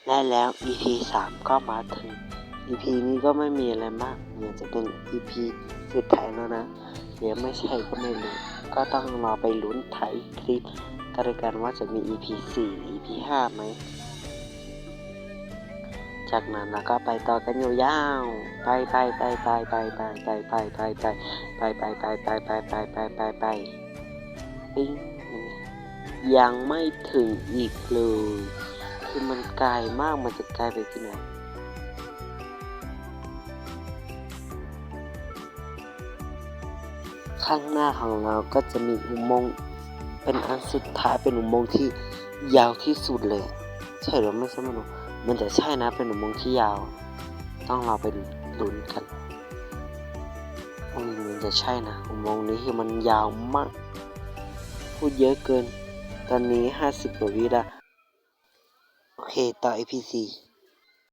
และแล้ว EP 3ก็มาถึง EP นี้ก็ไม่มีอะไรมากเหมือนจะเป็น EP สุดท้ายแล้วนะเดี๋ยวไม่ใช่ก็ไม่รู้ก็ต้องรอไปลุ้นถ่ายคลิปกันว่าจะมี EP 4 หรือ EP 5ไหมจากนั้นเราก็ไปต่อกันยาวๆไปปิ้งยังไม่ถึงอีกเลยคือมันไกลมากมันจะไกลไปที่ไหนข้างหน้าของเราก็จะมีอุโมงค์เป็นอันสุดท้ายเป็นอุโมงค์ที่ยาวที่สุดเลยใช่หรือไม่ใช่ไม่รู้มันจะใช่นะเป็นอุโมงค์ที่ยาวต้องเราไปลุ้นกันมันจะใช่นะอุโมงค์นี้คือมันยาวมากพูดเยอะเกินตอนนี้50 กว่าวิละโอเคต่อ EP 4